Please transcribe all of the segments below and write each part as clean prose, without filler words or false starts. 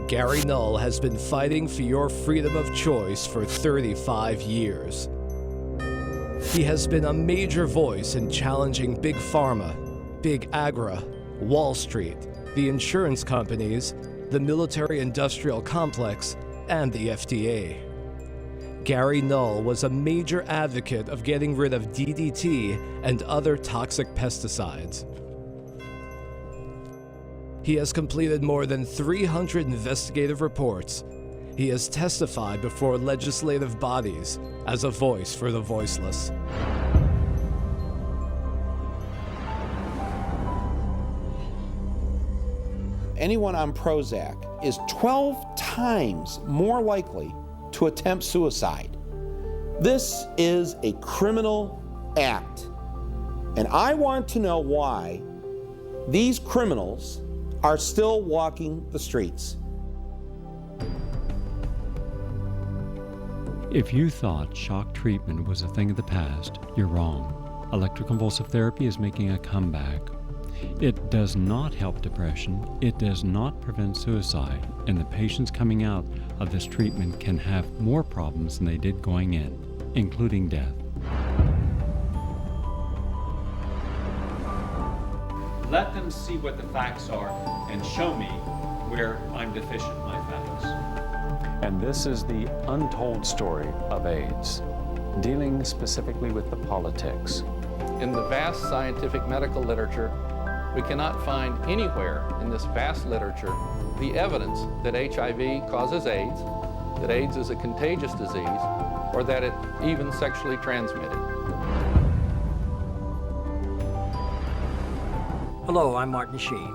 Gary Null has been fighting for your freedom of choice for 35 years. He has been a major voice in challenging Big Pharma, Big Agra, Wall Street, the insurance companies, the military-industrial complex, and the FDA. Gary Null was a major advocate of getting rid of DDT and other toxic pesticides. He has completed more than 300 investigative reports. He has testified before legislative bodies as a voice for the voiceless. Anyone on Prozac is 12 times more likely to attempt suicide. This is a criminal act. And I want to know why these criminals are still walking the streets. If you thought shock treatment was a thing of the past, you're wrong. Electroconvulsive therapy is making a comeback. It does not help depression, it does not prevent suicide, and the patients coming out of this treatment can have more problems than they did going in, including death. Let them see what the facts are and show me where I'm deficient in my facts. And this is the untold story of AIDS, dealing specifically with the politics. In the vast scientific medical literature, we cannot find anywhere in this vast literature the evidence that HIV causes AIDS, that AIDS is a contagious disease, or that it even sexually transmitted. Hello, I'm Martin Sheen.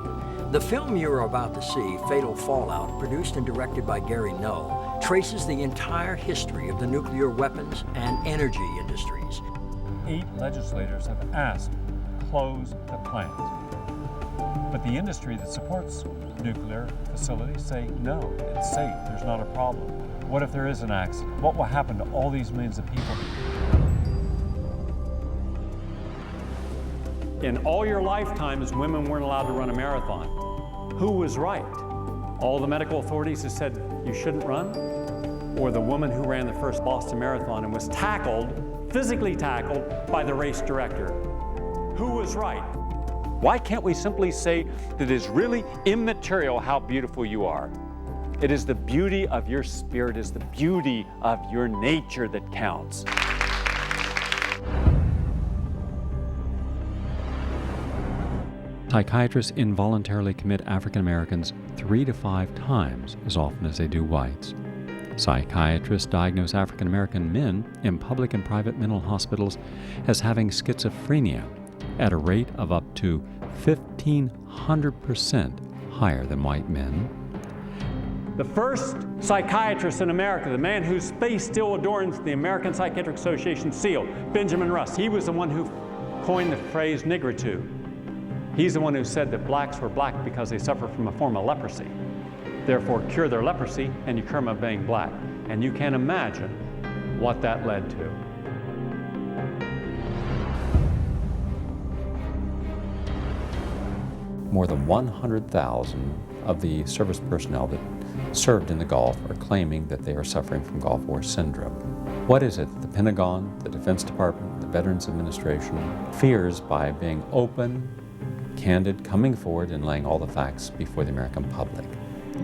The film you're about to see, Fatal Fallout, produced and directed by Gary Null, traces the entire history of the nuclear weapons and energy industries. 8 legislators have asked to close the plant. But the industry that supports nuclear facilities say, no, it's safe, there's not a problem. What if there is an accident? What will happen to all these millions of people? In all your lifetimes, women weren't allowed to run a marathon. Who was right? All the medical authorities that said you shouldn't run? Or the woman who ran the first Boston Marathon and was tackled, physically tackled, by the race director? Who was right? Why can't we simply say that it is really immaterial how beautiful you are? It is the beauty of your spirit, it is the beauty of your nature that counts. Psychiatrists involuntarily commit African Americans 3 to 5 times as often as they do whites. Psychiatrists diagnose African American men in public and private mental hospitals as having schizophrenia at a rate of up to 1,500% higher than white men. The first psychiatrist in America, the man whose face still adorns the American Psychiatric Association seal, Benjamin Rusk, he was the one who coined the phrase nigritude. He's the one who said that blacks were black because they suffer from a form of leprosy. Therefore, cure their leprosy and you cure them of being black. And you can imagine what that led to. More than 100,000 of the service personnel that served in the Gulf are claiming that they are suffering from Gulf War syndrome. What is it the Pentagon, the Defense Department, the Veterans Administration fears by being open, candid, coming forward and laying all the facts before the American public?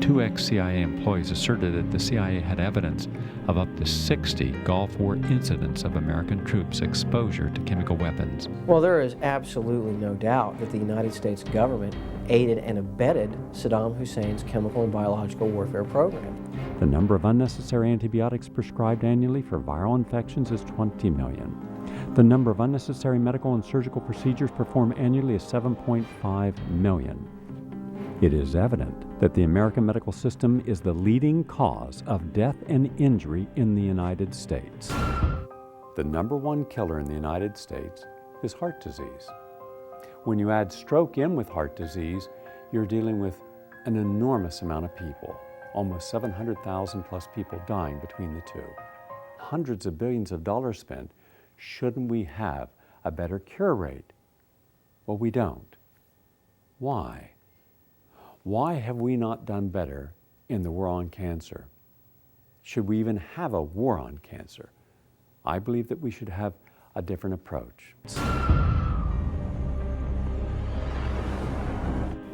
2 ex-CIA employees asserted that the CIA had evidence of up to 60 Gulf War incidents of American troops' exposure to chemical weapons. Well, there is absolutely no doubt that the United States government aided and abetted Saddam Hussein's chemical and biological warfare program. The number of unnecessary antibiotics prescribed annually for viral infections is 20 million. The number of unnecessary medical and surgical procedures performed annually is 7.5 million. It is evident that the American medical system is the leading cause of death and injury in the United States. The #1 killer in the United States is heart disease. When you add stroke in with heart disease, you're dealing with an enormous amount of people, almost 700,000 plus people dying between the two. Hundreds of billions of dollars spent. Shouldn't we have a better cure rate? Well, we don't. Why? Why have we not done better in the war on cancer. Should we even have a war on cancer? I believe that we should have a different approach.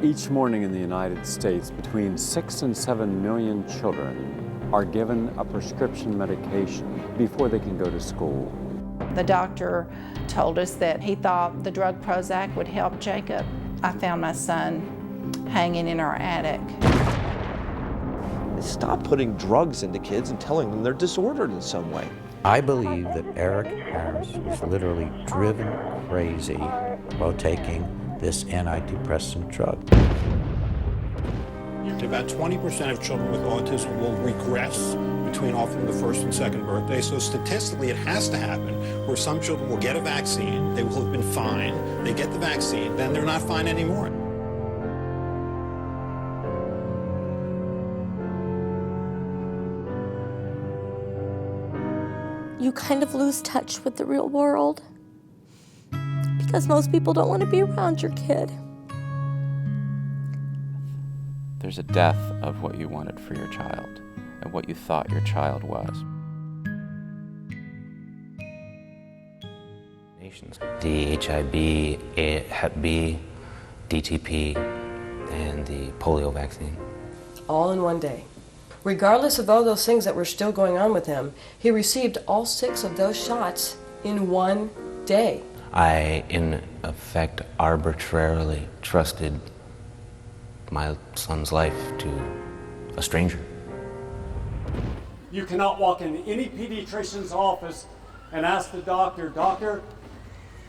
Each morning in the United States, between 6 and 7 million children are given a prescription medication before they can go to school. The doctor told us that he thought the drug Prozac would help Jacob. I found my son hanging in our attic. Stop putting drugs into kids and telling them they're disordered in some way. I believe that Eric Harris was literally driven crazy while taking this antidepressant drug. About 20% of children with autism will regress between often the first and second birthday. So statistically, it has to happen where some children will get a vaccine, they will have been fine, they get the vaccine, then they're not fine anymore. You kind of lose touch with the real world because most people don't want to be around your kid. There's a death of what you wanted for your child and what you thought your child was. The HIV, Hep B, DTP, and the polio vaccine. All in one day. Regardless of all those things that were still going on with him, he received all 6 of those shots in one day. I, in effect, arbitrarily trusted my son's life to a stranger. You cannot walk into any pediatrician's office and ask the doctor, "Doctor,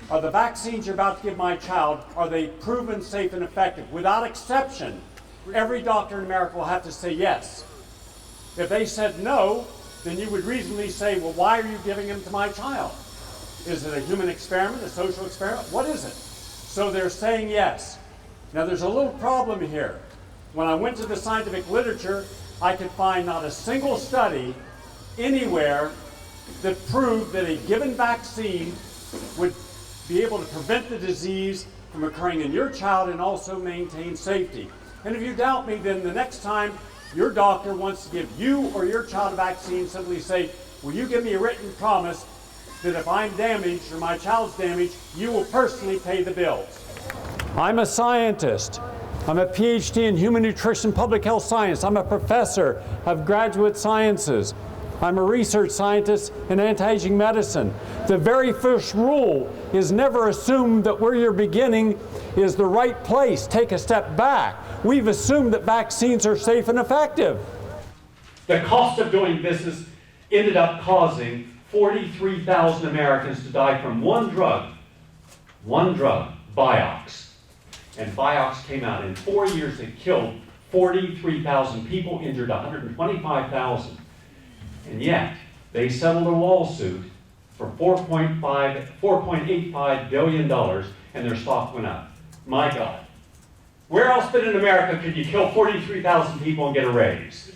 are the vaccines you're about to give my child, are they proven safe and effective?" Without exception, every doctor in America will have to say yes. If they said no, then you would reasonably say, well, why are you giving them to my child? Is it a human experiment, a social experiment? What is it? So they're saying yes. Now there's a little problem here. When I went to the scientific literature, I could find not a single study anywhere that proved that a given vaccine would be able to prevent the disease from occurring in your child and also maintain safety. And if you doubt me, then the next time your doctor wants to give you or your child a vaccine, simply say, will you give me a written promise that if I'm damaged or my child's damaged, you will personally pay the bills? I'm a scientist. I'm a PhD in human nutrition, public health science. I'm a professor of graduate sciences. I'm a research scientist in anti-aging medicine. The very first rule is never assume that where you're beginning is the right place. Take a step back. We've assumed that vaccines are safe and effective. The cost of doing business ended up causing 43,000 Americans to die from one drug, Vioxx. And Vioxx came out. In 4 years, it killed 43,000 people, injured 125,000. And yet, they settled a lawsuit for $4.85 billion, and their stock went up. My God. Where else but in America could you kill 43,000 people and get a raise?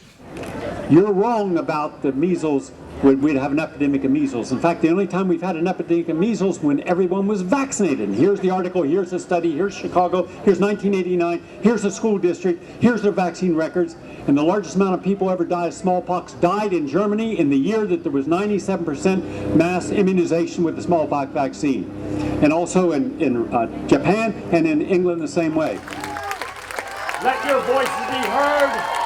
You're wrong about the measles. We'd have an epidemic of measles. In fact, the only time we've had an epidemic of measles when everyone was vaccinated. And here's the article, here's the study, here's Chicago, here's 1989, here's the school district, here's their vaccine records. And the largest amount of people ever died of smallpox died in Germany in the year that there was 97% mass immunization with the smallpox vaccine. And also in Japan and in England the same way. Let your voices be heard.